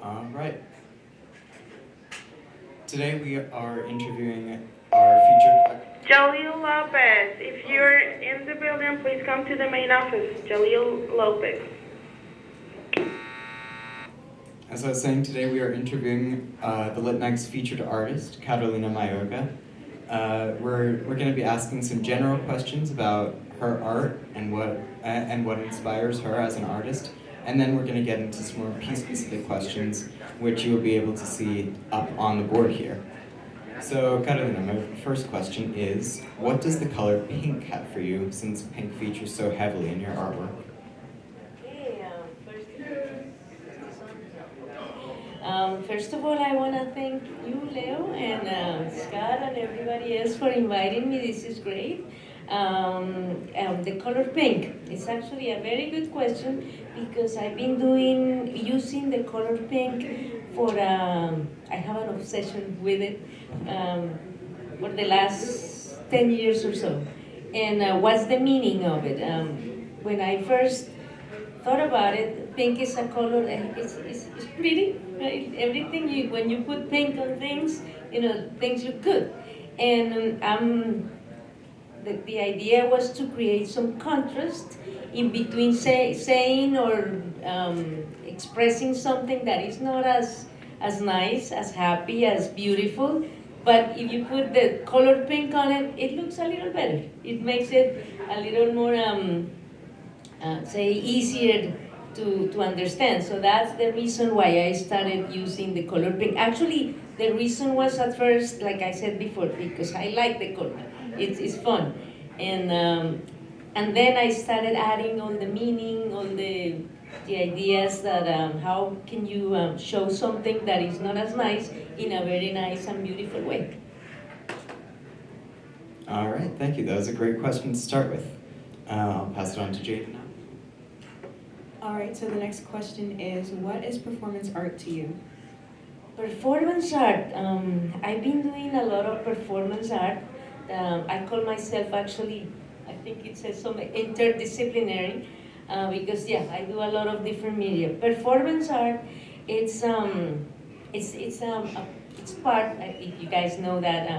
All right. Today we are interviewing our featured. Jalil Lopez, if you're in the building, please come to the main office. Jalil Lopez. As I was saying, today we are interviewing the Litnex featured artist, Carolina Mayorga. We're going to be asking some general questions about her art and what inspires her as an artist. And then we're going to get into some more piece-specific questions, which you will be able to see up on the board here. So, Carolina, my first question is, what does the color pink have for you, since pink features so heavily in your artwork? First of all, I want to thank you, Leo, and Scott, and everybody else for inviting me. This is great. The color pink is actually a very good question because I've been using the color pink for, I have an obsession with it for the last 10 years or so. And what's the meaning of it? When I first thought about it, pink is a color that it's pretty, right? Everything when you put pink on things, things look good. And the idea was to create some contrast in between saying or expressing something that is not as nice, as happy, as beautiful. But if you put the color pink on it, it looks a little better. It makes it a little more, easier to understand. So that's the reason why I started using the color pink. Actually, the reason was at first, like I said before, because I like the color. It's fun. And then I started adding all the meaning, all the ideas that how can you show something that is not as nice in a very nice and beautiful way. All right, thank you. That was a great question to start with. I'll pass it on to Jada now. All right, so the next question is, what is performance art to you? Performance art. I've been doing a lot of performance art. I call myself actually, I think it says some interdisciplinary, because I do a lot of different media. Performance art, it's part. If you guys know that,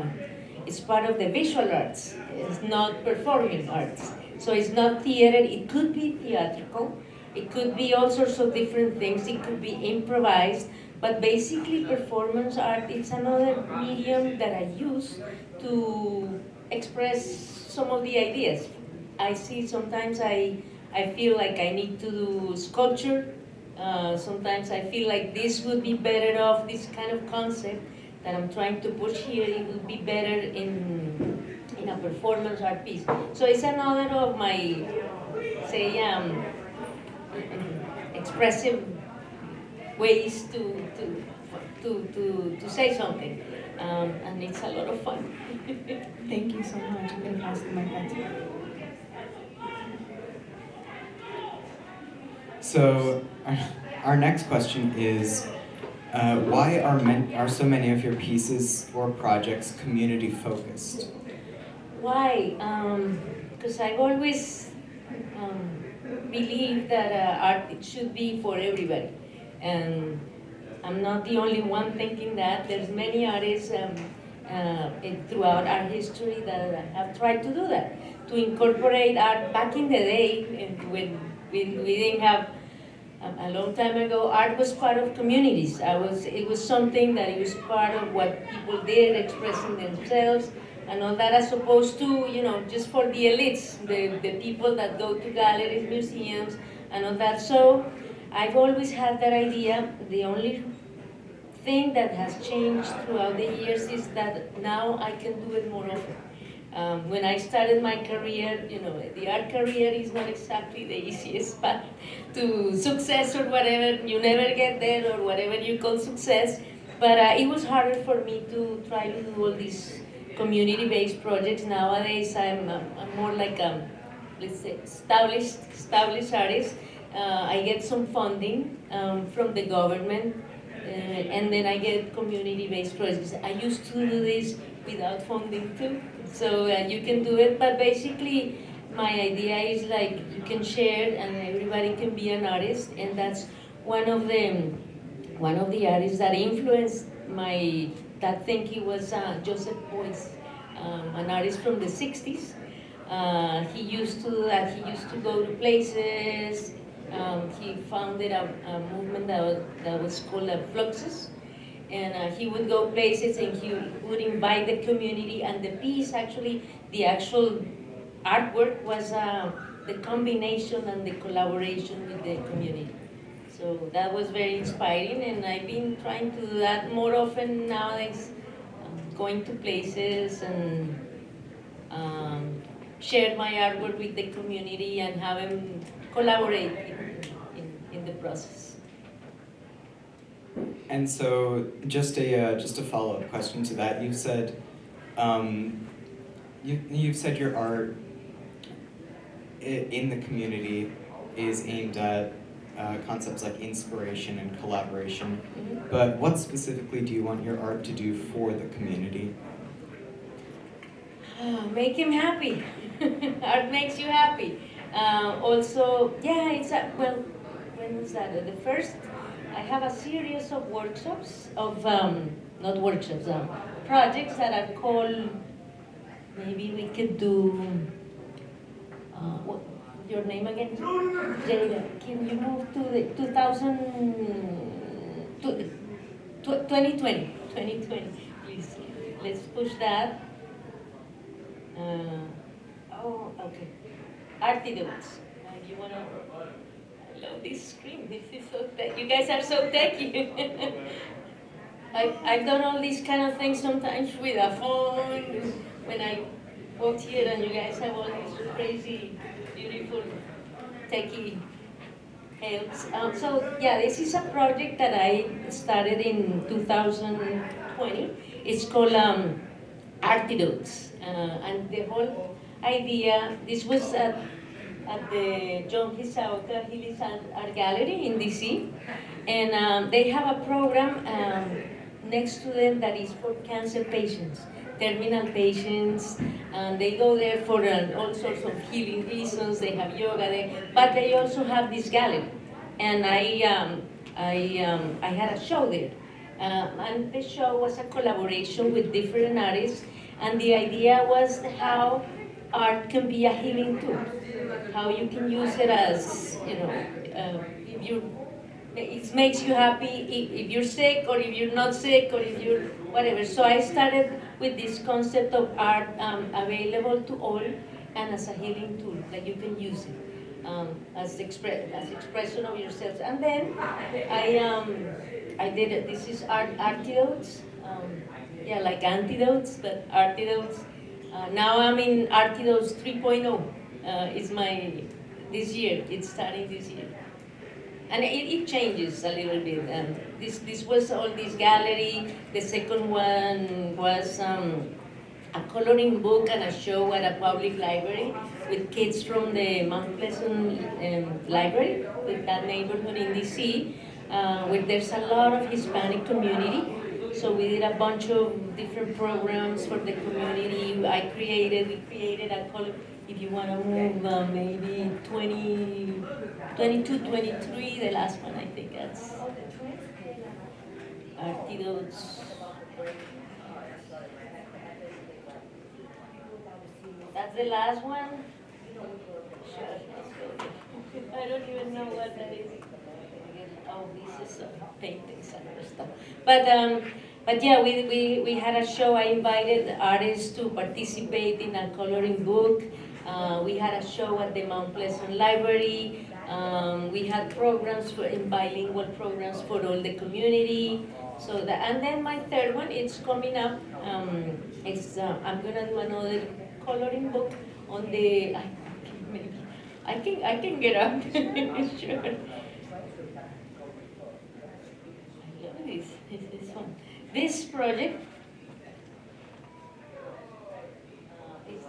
it's part of the visual arts. It's not performing arts. So it's not theater. It could be theatrical. It could be all sorts of different things. It could be improvised. But basically, performance art, it's another medium that I use to express some of the ideas. I see sometimes I feel like I need to do sculpture. Sometimes I feel like this would be better off, this kind of concept that I'm trying to push here, it would be better in a performance art piece. So it's another of my, expressive ways to say something, and it's a lot of fun. Thank you so much. I'm going to pass the mic back to you. So, our next question is, why are so many of your pieces or projects community focused? Why? Because I've always believed that art it should be for everybody, and I'm not the only one thinking that. There's many artists throughout our history that have tried to do that, to incorporate art. Back in the day, when we didn't have, a long time ago, art was part of communities. It was something that it was part of what people did, expressing themselves and all that, as opposed to, just for the elites, the people that go to galleries, museums, and all that. So I've always had that idea. The only thing that has changed throughout the years is that now I can do it more often. When I started my career, the art career is not exactly the easiest path to success or whatever. You never get there or whatever you call success. But it was harder for me to try to do all these community-based projects. Nowadays, I'm more like let's say, established artist. I get some funding from the government, and then I get community-based projects. I used to do this without funding too, so you can do it. But basically, my idea is like you can share and everybody can be an artist, and that's one of the artists that influenced my that thinking was Joseph Beuys, an artist from the '60s. He used to do that. He used to go to places. He founded a movement that was called Fluxus, and he would go places and he would invite the community. And the piece, actually, the actual artwork was the combination and the collaboration with the community. So that was very inspiring, and I've been trying to do that more often nowadays, going to places and share my artwork with the community and have them collaborate in the process. And so, just a follow-up question to that. You said, you've said your art in the community is aimed at concepts like inspiration and collaboration. Mm-hmm. But what specifically do you want your art to do for the community? Make him happy. Art makes you happy. Also, yeah, well, when was that? The first, I have a series of workshops, not workshops, projects that are called, maybe we could do, what, your name again? Jada, can you move to the 2020, please. Let's push that. Okay. Artidotes. You wanna? I love this screen. This is so you guys are so techy. I've done all these kind of things sometimes with a phone. When I walked here and you guys have all these crazy, beautiful, techy helps. So yeah, this is a project that I started in 2020. It's called Artidotes, and the whole idea. This was at the John Hisaoka Hillis Art Gallery in DC, and they have a program next to them that is for cancer patients, terminal patients, and they go there for all sorts of healing reasons. They have yoga there, but they also have this gallery, and I had a show there, and the show was a collaboration with different artists, and the idea was how art can be a healing tool, how you can use it as, if you, it makes you happy if you're sick or if you're not sick or if you're whatever. So I started with this concept of art available to all and as a healing tool, that you can use it as expression of yourselves. And then I did it. This is Artidotes, yeah, like antidotes, but Artidotes. Now I'm in Artidotes 3.0. Is my this year. It's starting this year, and it changes a little bit. This was all this gallery. The second one was a coloring book and a show at a public library with kids from the Mount Pleasant library, with that neighborhood in DC, where there's a lot of Hispanic community. So we did a bunch of different programs for the community. We created a color, if you want to move maybe 22, 23, the last one I think that's Artidotes. That's the last one. I don't even know what that is. Oh, this is paintings and other stuff. But yeah, we had a show. I invited artists to participate in a coloring book. We had a show at the Mount Pleasant Library. We had programs bilingual programs for all the community. So that, and then my third one, it's coming up. I'm gonna do another coloring book on the. I can get up. Sure. This one. This project is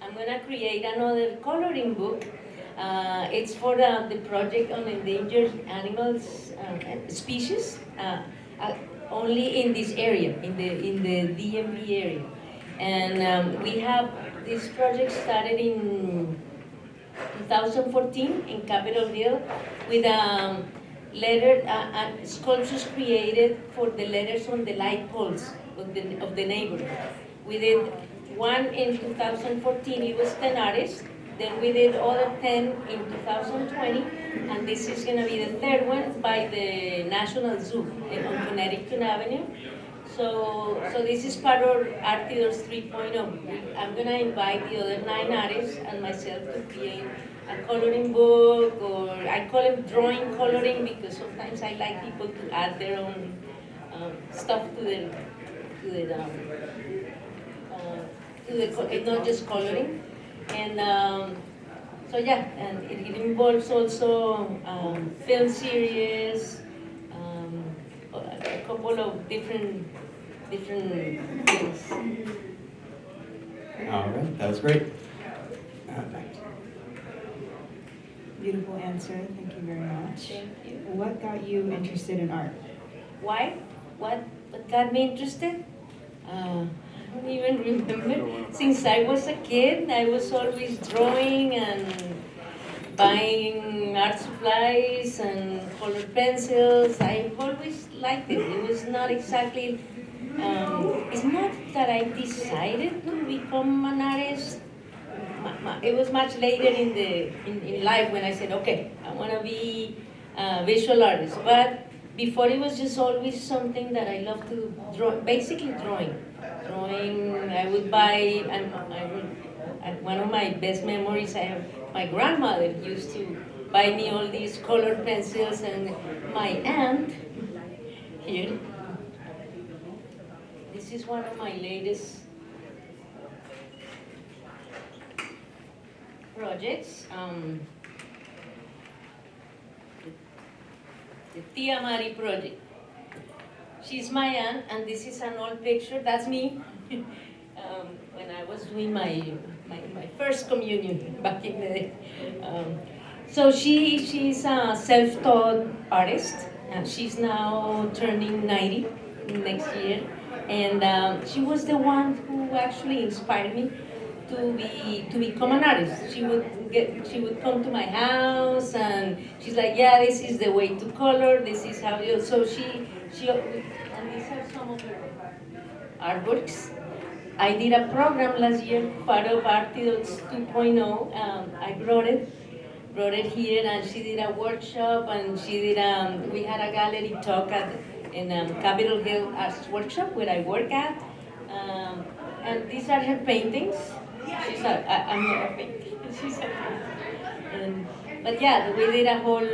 I'm going to create another coloring book. It's for the project on endangered animals species, only in this area, in the DMV area. And we have this project started in 2014 in Capitol Hill with sculptures created for the letters on the light poles of the neighborhood. We did one in 2014, it was 10 artists. Then we did other 10 in 2020, and this is going to be the third one by the National Zoo on Connecticut Avenue. So this is part of Artidos 3.0. I'm going to invite the other 9 artists and myself to create a coloring book, or I call it drawing coloring because sometimes I like people to add their own stuff to not just coloring. And so yeah, and it involves also film series, a couple of different things. All right, that was great. Thanks. Beautiful answer. Thank you very much. Thank you. What got you interested in art? Why? What got me interested? I don't even remember. Since I was a kid, I was always drawing and buying art supplies and colored pencils. I always liked it. It was not exactly, it's not that I decided to become an artist. It was much later in life when I said, okay, I want to be a visual artist. But before, it was just always something that I loved to draw, basically drawing. I would buy, and one of my best memories I have, my grandmother used to buy me all these colored pencils, and my aunt, here, this is one of my latest projects. The Tia Mari project. She's my aunt, and this is an old picture. That's me when I was doing my first communion back in the day. So she's a self-taught artist. She's now turning 90 next year, and she was the one who actually inspired me to become an artist. She would come to my house, and she's like, yeah, this is the way to color. This is how you. So she and these are some of her artworks. I did a program last year, part of Artidos 2.0. I brought it here, and she did a workshop, and she did. We had a gallery talk in Capitol Hill Arts Workshop where I work at, and these are her paintings. She's I'm not a painter. She's a painter. But yeah, we did a whole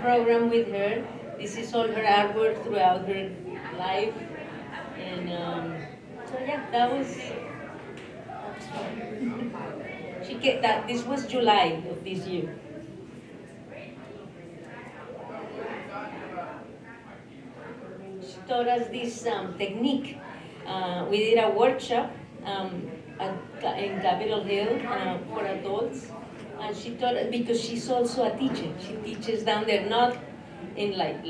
program with her. This is all her artwork throughout her life, and so yeah, that was fun. She get that. This was July of this year. She taught us this technique. We did a workshop in Capitol Hill for adults, and she taught us because she's also a teacher. She teaches down there, not in like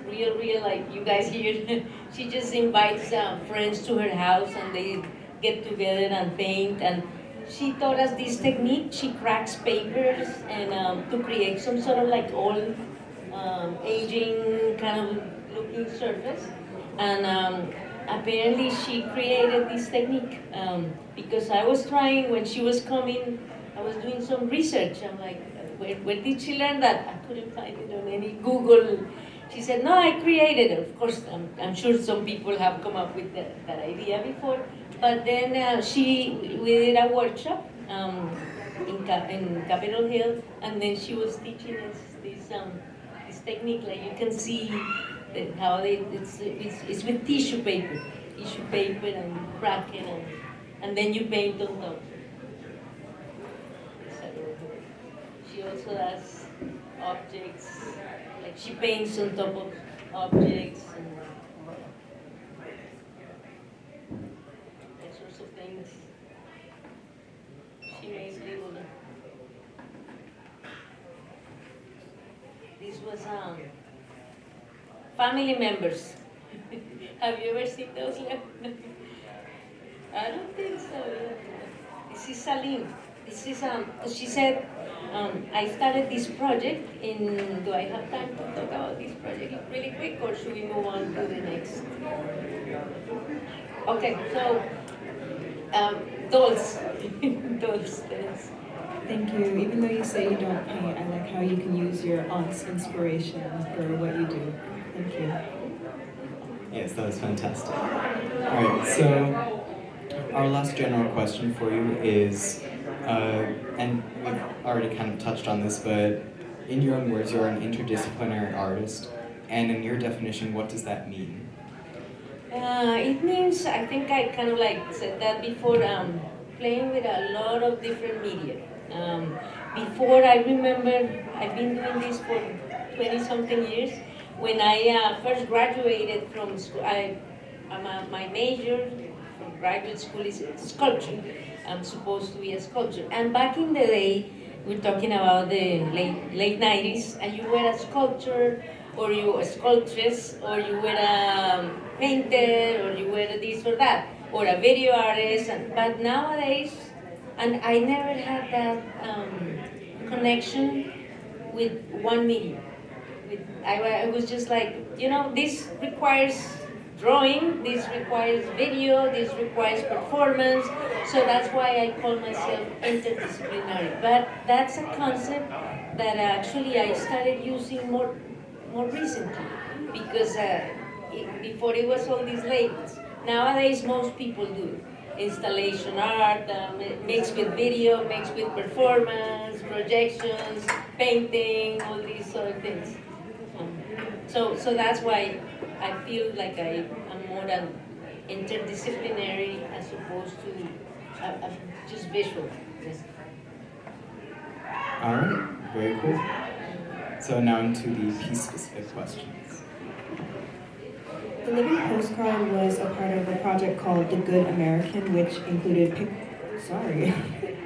real like you guys here. She just invites friends to her house, and they get together and paint. And she taught us this technique. She cracks papers and to create some sort of like old aging kind of looking surface. And apparently she created this technique because I was trying, when she was coming, I was doing some research. I'm like, where did she learn that? I couldn't find it on any Google. She said, no, I created it. Of course, I'm sure some people have come up with that idea before. But then we did a workshop in Capitol Hill, and then she was teaching us this technique. Like you can see how it's with tissue paper and crack it, and then you paint on top. So she also does objects, like she paints on top of objects and all sorts of things. She makes little. This was family members. Have you ever seen those? I don't think so. This is Salim. This is she said, I started this project in. Do I have time to talk about this project really quick, or should we move on to the next? Okay, so dolls, dolls. That's, Thank you. Even though you say you don't paint, I like how you can use your aunt's inspiration for what you do. Thank you. Yes, that was fantastic. All right, so our last general question for you is, and we've already kind of touched on this, but in your own words, you're an interdisciplinary artist, and in your definition, what does that mean? it means, I think I kind of like said that before, playing with a lot of different media. Before, I remember, I've been doing this for 20-something years. When I first graduated from school, my major from graduate school is sculpture. I'm supposed to be a sculptor. And back in the day, we're talking about the late 90s, and you were a sculptor, or you were a sculptress, or you were a painter, or you were a this or that, or a video artist. But nowadays, and I never had that connection with one medium. I was just like, this requires drawing, this requires video, this requires performance, so that's why I call myself interdisciplinary. But that's a concept that actually I started using more recently, because before it was all these labels. Nowadays, most people do it. Installation art, mixed with video, mixed with performance, projections, painting, all these sort of things. So that's why I feel like I'm more than interdisciplinary as opposed to just visual. Yes. All right, very cool. So now into the piece-specific questions. The Living Postcard was a part of a project called The Good American, which included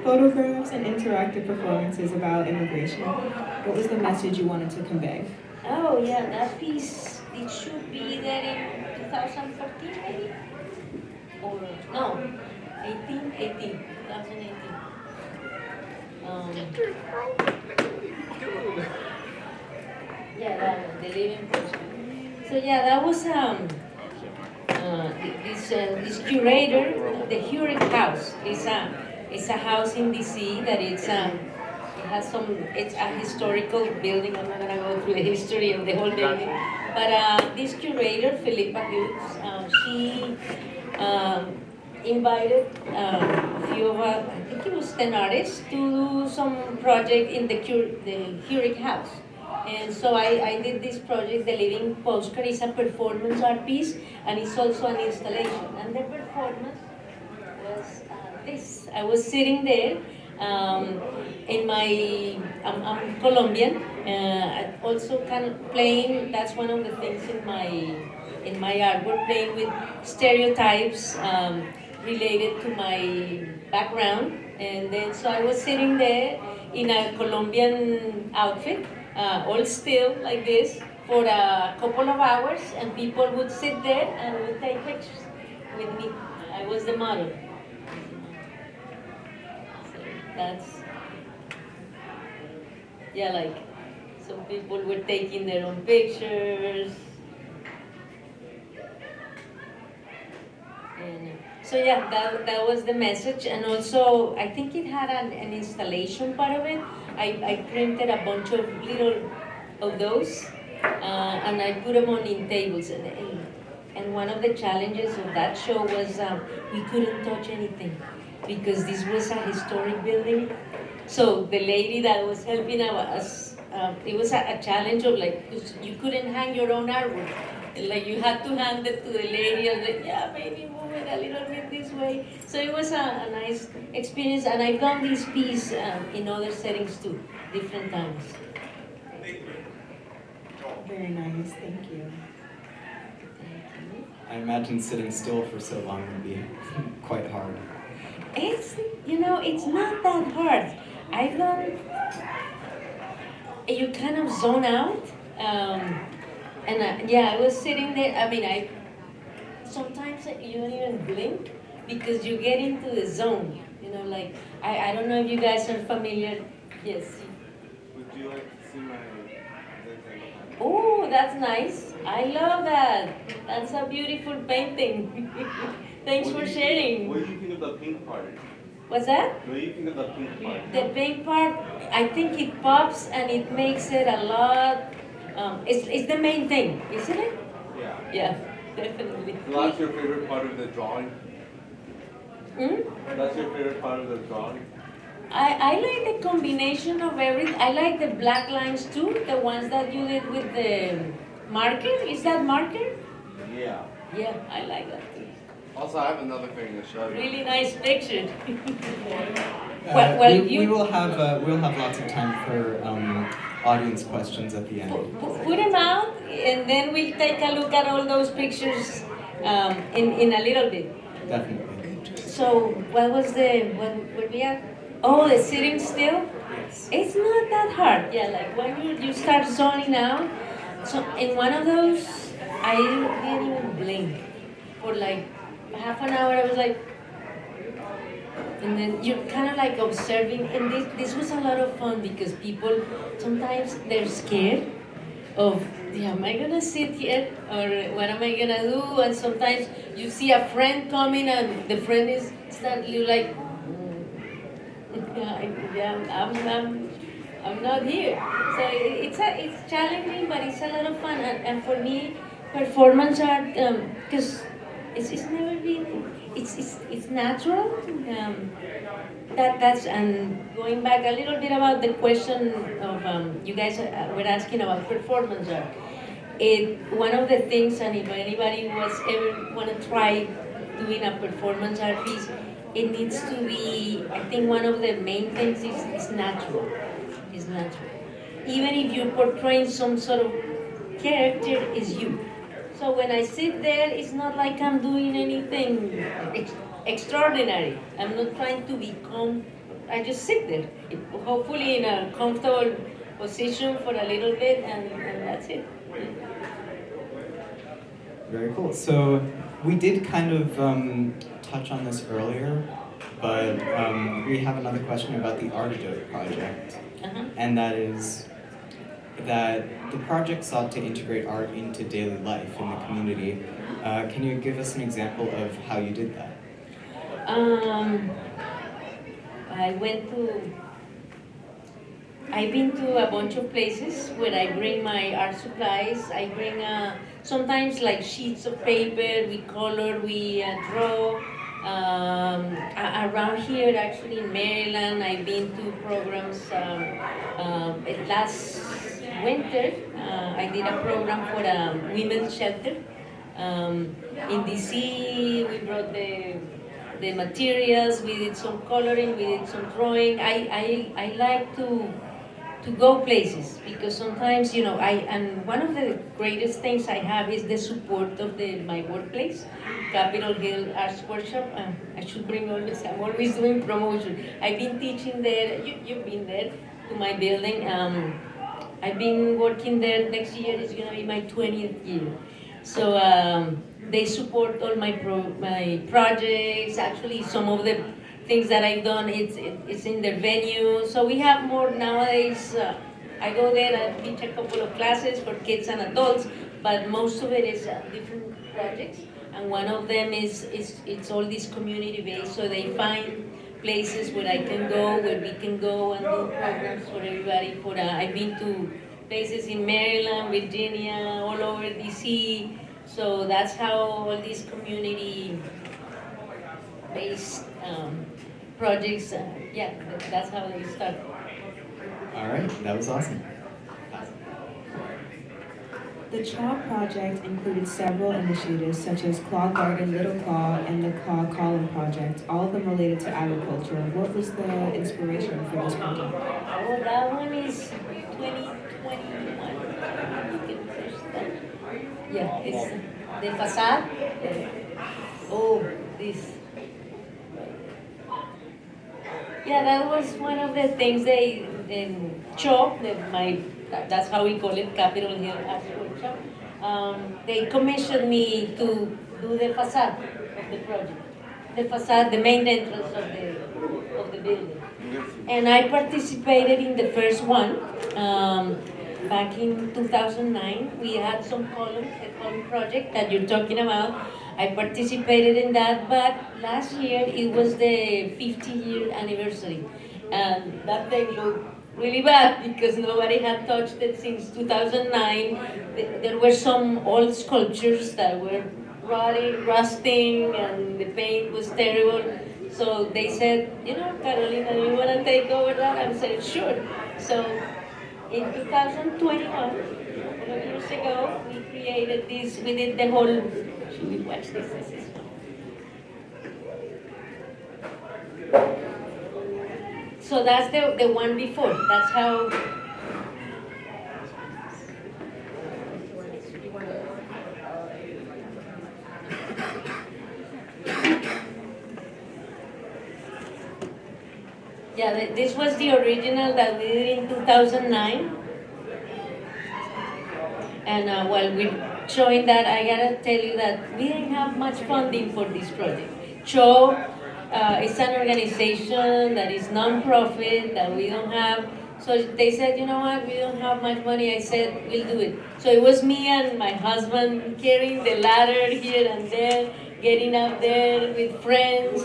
photographs and interactive performances about immigration. What was the message you wanted to convey? Oh yeah, that piece, it should be there in 2014 maybe? Or, no, 2018. Yeah, that one, The Living Postcard. So yeah, that was this curator, the Hurrick House. It's a house in DC that it's a historical building. I'm not gonna go through the history of the whole building, but this curator, Philippa Hughes, she invited a few of I think it was 10 artists to do some project in the Hurrick House. And so I did this project, The Living Postcard. It's a performance art piece, and it's also an installation. And the performance was this. I was sitting there in my, I'm Colombian, also kind of playing, that's one of the things in my artwork, playing with stereotypes related to my background. And then, so I was sitting there in a Colombian outfit, all still like this for a couple of hours, and people would sit there and would take pictures with me. I was the model. So that's, yeah, like some people were taking their own pictures. And so yeah, that was the message. And also, I think it had an installation part of it. I printed a bunch of little of those, and I put them on in tables. And one of the challenges of that show was we couldn't touch anything because this was a historic building. So the lady that was helping us, it was a challenge of like, you couldn't hang your own artwork. Like you had to hand it to the lady and like, yeah, maybe move it a little bit this way. So it was a nice experience, and I've done this piece in other settings too, different times. Very nice, thank you. I imagine sitting still for so long would be quite hard. It's not that hard. I've done, you kind of zone out. And I was sitting there. I mean, sometimes you don't even blink because you get into the zone. You know, like I don't know if you guys are familiar. Yes. Would you like to see my Oh, that's nice. I love that. That's a beautiful painting. Thanks for sharing. What do you think of the pink part? What's that? What do you think of the pink part? The pink part, I think it pops and it makes it a lot. It's the main thing, isn't it? Yeah. Yeah, definitely. So that's your favorite part of the drawing? Hmm? That's your favorite part of the drawing? I like the combination of everything. I like the black lines too, the ones that you did with the marker. Is that marker? Yeah. Yeah, I like that too. Also, I have another thing to show you. Really nice picture. Well, we will have lots of time for audience questions at the end. Put them out, and then we'll take a look at all those pictures in a little bit. Definitely. So, what was what we are? Oh, the sitting still? Yes. It's not that hard. Yeah, like when you start zoning out. So, in one of those, I didn't even blink. For like half an hour, I was like, and then you're kind of like observing, and this was a lot of fun because people sometimes they're scared of, yeah, am I gonna sit here or what am I gonna do? And sometimes you see a friend coming and the friend is you like, I'm not here. So it's challenging, but it's a lot of fun. And for me, performance art, because it's never been, it's natural. That's and going back a little bit about the question of you guys were asking about performance art. One of the things, and if anybody was ever want to try doing a performance art piece, it needs to be. I think one of the main things is natural. It's natural. Even if you're portraying some sort of character, is you. So when I sit there, it's not like I'm doing anything extraordinary. I'm not trying to become, I just sit there, hopefully in a comfortable position for a little bit, and that's it. Very cool. So we did kind of touch on this earlier, but we have another question about the Artidote project, and that is that the project sought to integrate art into daily life in the community. Can you give us an example of how you did that? I've been to a bunch of places where I bring my art supplies. I bring sometimes like sheets of paper, we color, we draw. Around here, actually in Maryland, I've been to programs. Last winter, I did a program for a women's shelter. In DC, we brought the materials, we did some coloring, we did some drawing. I like to go places because sometimes, you know, and one of the greatest things I have is the support of my workplace, Capitol Hill Arts Workshop. I should bring all this, I'm always doing promotion. I've been teaching there, you've been there, to my building. I've been working there, next year is gonna be my 20th year. So they support all my projects, actually some of the things that I've done, it's in their venue. So we have more nowadays. I go there and teach a couple of classes for kids and adults, but most of it is different projects. And one of them it's all this community based, so they find places where I can go, where we can go and do programs for everybody. I've been to places in Maryland, Virginia, all over DC. So that's how all these community based projects, yeah, that's how they start. All right, that was awesome. The CHAW project included several initiatives such as Claw Garden, Little Claw, and the Claw Column project, all of them related to agriculture. What was the inspiration for this project? Oh, that one is 2021. You can search that. Yeah, it's the facade. Oh, this. Yeah, that was one of the things they in CHO, that's how we call it, Capitol Hill Arts Workshop. They commissioned me to do the facade of the project. the facade, the main entrance of the building. And I participated in the first one. Back in 2009, we had some columns, the column project that you're talking about. I participated in that, but last year it was the 50-year anniversary. And that thing looked really bad because nobody had touched it since 2009. There were some old sculptures that were rotting, rusting, and the paint was terrible. So they said, Carolina, do you want to take over that? I said, sure. So in 2021, a couple of years ago, we created this, we did the whole, should we watch this? This is fun. So that's the one before. That's how. Yeah, this was the original that we did in 2009. And while we're showing that, I gotta tell you that we didn't have much funding for this project. CHO is an organization that is non-profit, that we don't have. So they said, you know what, we don't have much money. I said, we'll do it. So it was me and my husband carrying the ladder here and there, getting up there with friends.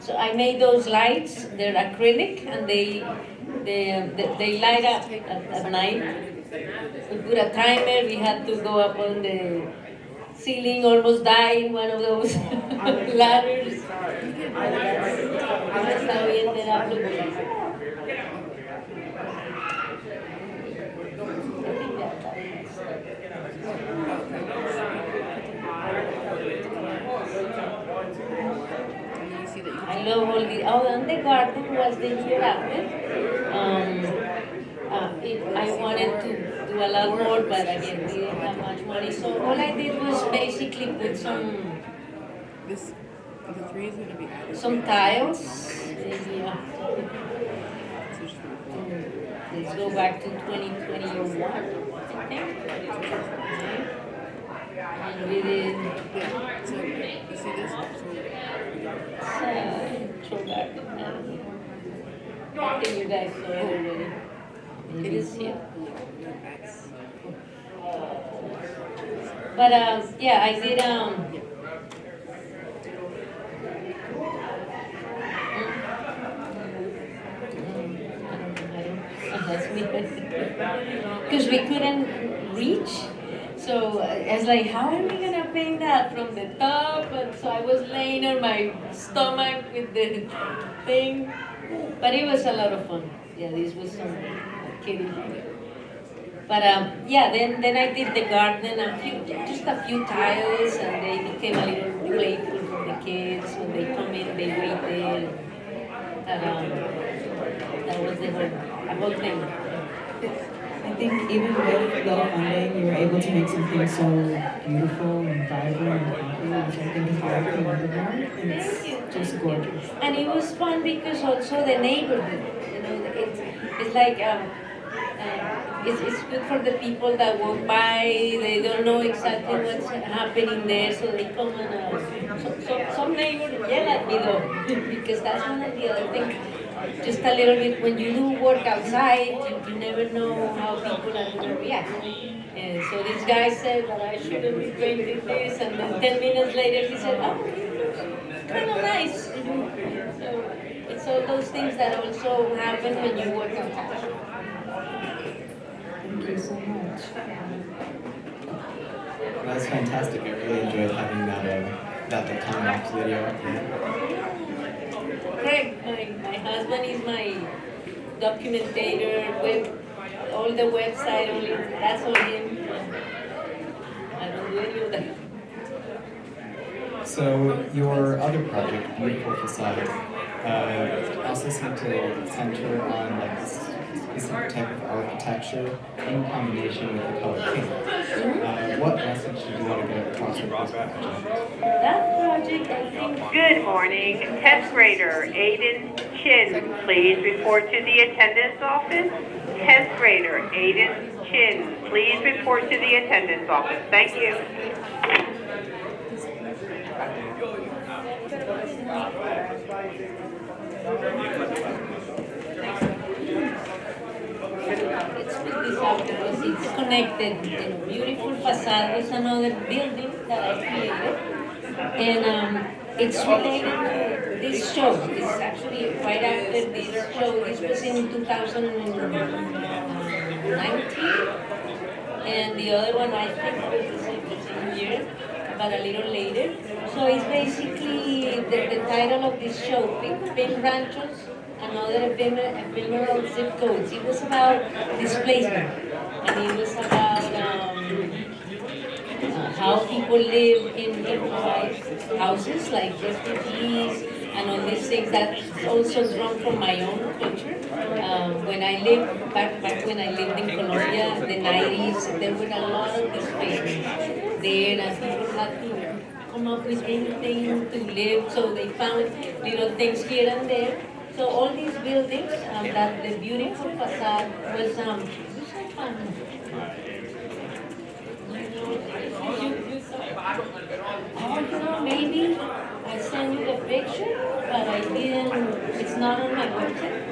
So I made those lights. They're acrylic, and they light up at night. We put a timer. We had to go up on the ceiling, almost die in one of those ladders. That's how we ended up looking. I love all the. Oh, and the garden was the year after. I wanted to do a lot more, but again, we didn't have much money. So all I did was basically put some tiles. Yeah. Let's go back to 2021, I think. And we did. So you see this? Throw back. I think you guys saw it already. It is here. But yeah, I did that's me. Because we couldn't reach. So I was like, how are we gonna paint that from the top? And so I was laying on my stomach with the thing. But it was a lot of fun. Yeah, this was some kidding. But yeah, then I did the garden, just a few tiles, and they became a little playful for the kids. When they come in, they wait there. And that was the whole thing. I think even with little funding, you were able to make something so beautiful and vibrant and happy, which I think is very commendable. And it's just gorgeous. And it was fun because also the neighborhood, it's like it's good for the people that walk by. They don't know exactly what's happening there, so they come and some neighbors yell at me though, because that's one of the other things. Just a little bit, when you do work outside, you never know how people are going to react. And so this guy said that I shouldn't be painting this, and then 10 minutes later he said, oh, it looks kind of nice. So it's all those things that also happen when you work outside. Thank you so much. That was fantastic. I really enjoyed having that time-lapse video up there. Craig, my husband is my documentator, all the website, that's all him. I don't do any of that. So your other project, Beautiful Facade, also seemed to center on like this specific type of architecture in combination with the color pink. What message did you want to get across with this project? That project, I think, Good morning. 10th grader Aiden Chin, please report to the attendance office. 10th grader Aiden Chin, please report to the attendance office. Thank you. let's put this out because it's connected. The beautiful facade is another building that I created. And it's related to this show. It's actually right after this show. This was in 2019. And the other one I think was the same year, but a little later. So it's basically the title of this show, Pink Ranchos, another ephemeral zip codes. It was about displacement, and it was about how people live in improvised houses, like refugees, and all these things. That's also drawn from my own culture. When I lived back when I lived in Colombia in the 90s, there were a lot of displacement there, and people had to come up with anything to live, so they found little things here and there. So all these buildings, that the beautiful facade was fun. Oh, maybe I sent you the picture, but I didn't. It's not on my website.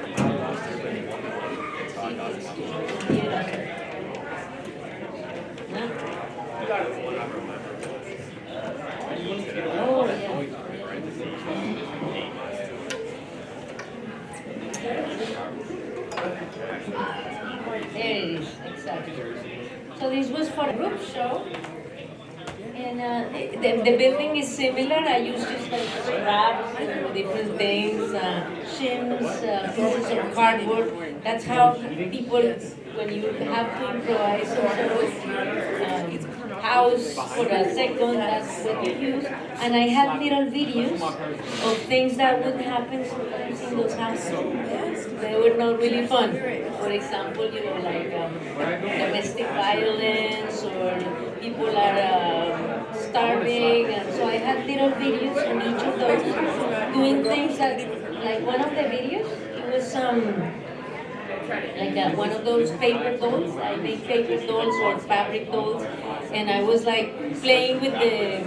Oh, yeah. There it is, exactly. So this was for a group show. And the building is similar. I use just like scraps and different things, shims, pieces of cardboard. That's how people, when you have to improvise some sort of house for a second, that's what you use. And I had little videos of things that would happen sometimes in those houses. They were not really fun. For example, like domestic violence, or people are starving, and so I had little videos on each of those, doing things that, like one of the videos, it was like one of those paper dolls. I make paper dolls or fabric dolls, and I was like playing with the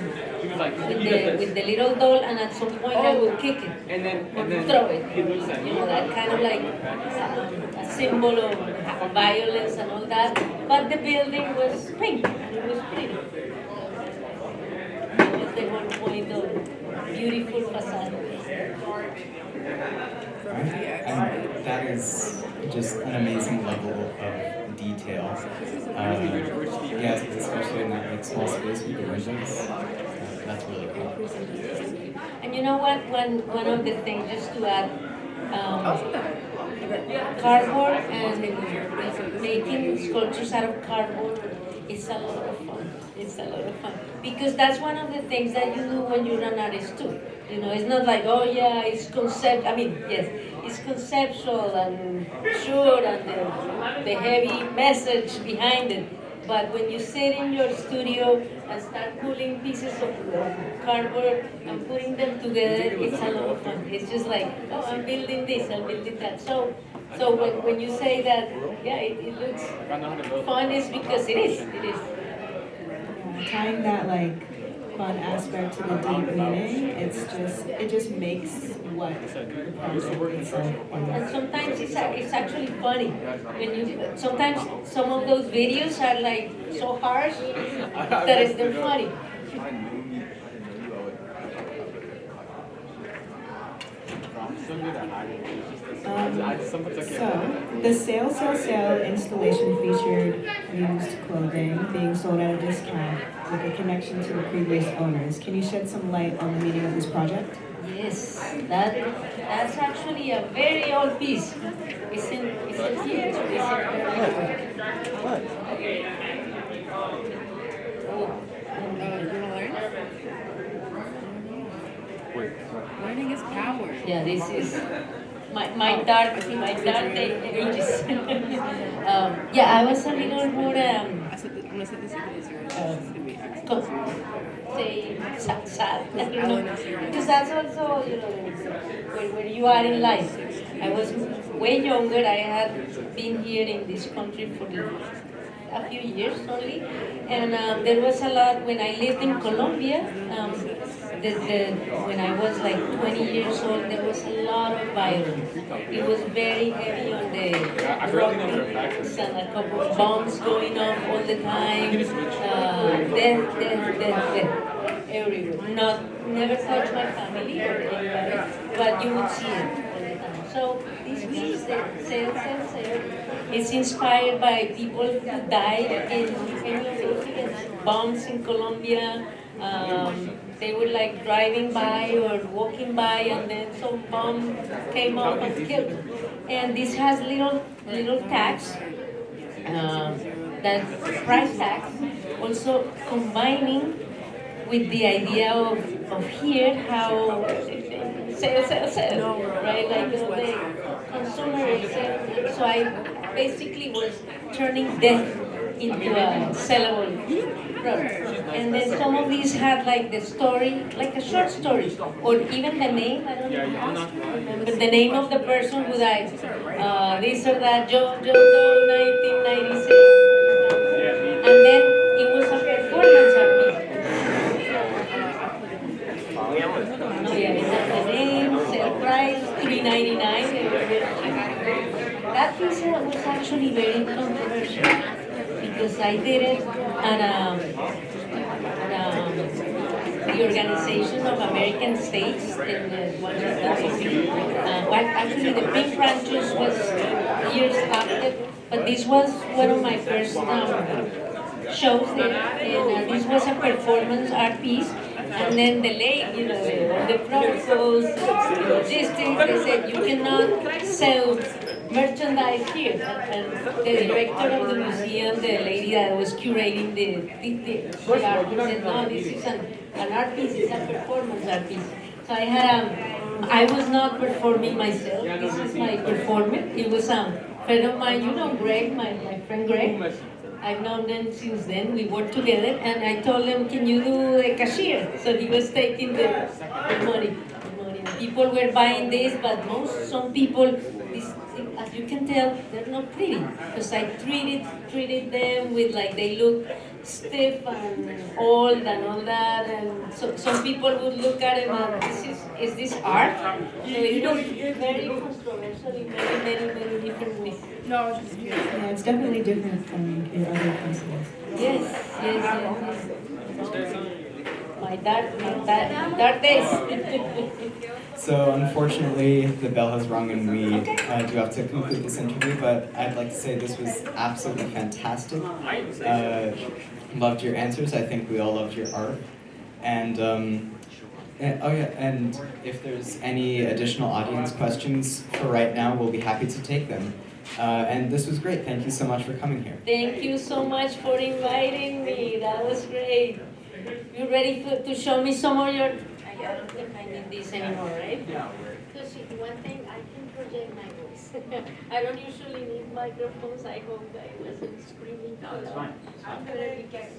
little doll, and at some point I would kick it or throw it. That kind of like a symbol of violence and all that. But the building was pink, and it was pretty. That was the whole point of beautiful facade. And that is just an amazing level of detail. Yes, especially in that like small space with the windows. That's really cool. And you know what? One of the things, just to add, cardboard and making sculptures out of cardboard is a lot of fun. It's a lot of fun. Because that's one of the things that you do when you're an artist too. It's not like, oh yeah, it's it's conceptual and sure, and the heavy message behind it. But when you sit in your studio and start pulling pieces of cardboard and putting them together, it's a lot of fun. It's just like, oh, I'm building this, I'm building that. So when you say that, yeah, it looks fun, is because it is. Tying that like fun aspect to the deep meaning, it just makes what the project itself is. And sometimes it's actually funny sometimes some of those videos are like so harsh that they're funny. So, the Sale installation featured used clothing being sold at a discount with a connection to the previous owners. Can you shed some light on the meaning of this project? Yes, that's actually a very old piece. It's in here. You wanna learn? Learning is power. Yeah, this is my dark ages. Yeah, I was a little more I said that, I'm gonna set this in this year. It's gonna be excellent. say sad, I don't know, because that's also where you are in life. I was way younger. I had been here in this country for a few years only, and there was a lot when I lived in Colombia. When I was like 20 years old, there was a lot of violence. It was very heavy on the drugs and a couple of bombs going off all the time. Death, everywhere. Never touched my family or anybody, but you would see it all the time. So this piece, the Sail, it's inspired by people who died in any of those events. Bombs in Colombia. They were like driving by or walking by, and then some bomb came up and killed them. And this has little tags, that price tags, also combining with the idea of here how sell, right? Like the consumer is sell. So I basically was turning death into a sellable product. And then some of these had like the story, like a short story, or even the name, I don't remember the name of the person who died. This or that, Joe Doe, 1996. And then it was a performance art piece. No, yeah, it has the name, sale price, $3.99. That piece was actually very controversial because I did it at the Organization of American States in Washington, D.C. Actually, the Pink Ranchers was years after, but this was one of my first shows there, and this was a performance art piece. And then the lady, the protocols, the logistics, they said you cannot sell merchandise here. And the director of the museum, the lady that was curating the art, said, no, this is an art piece, it's a performance art piece. So I was not performing myself, this is my performance. It was a friend of mine, Greg, my friend Greg. I've known them since then. We worked together, and I told him, "Can you do the cashier?" So he was taking the money. People were buying this, but some people, as you can tell, they're not pretty because I treated them with like they look stiff and old and all that, and so some people would look at it and is this art? So it was very controversial in many different ways. No, I was just curious. Yeah, it's definitely different from your other festivals. Yes. My dark days. So unfortunately, the bell has rung and we do have to conclude this interview, but I'd like to say this was absolutely fantastic. Loved your answers. I think we all loved your art. And if there's any additional audience questions for right now, we'll be happy to take them. And this was great. Thank you so much for coming here. Thank you so much for inviting me. That was great. You ready to show me some of your... I don't think I need this anymore, right? Because one thing, I can project my voice. I don't usually need microphones. I hope I wasn't screaming. No, it's fine. I'm going to be careful.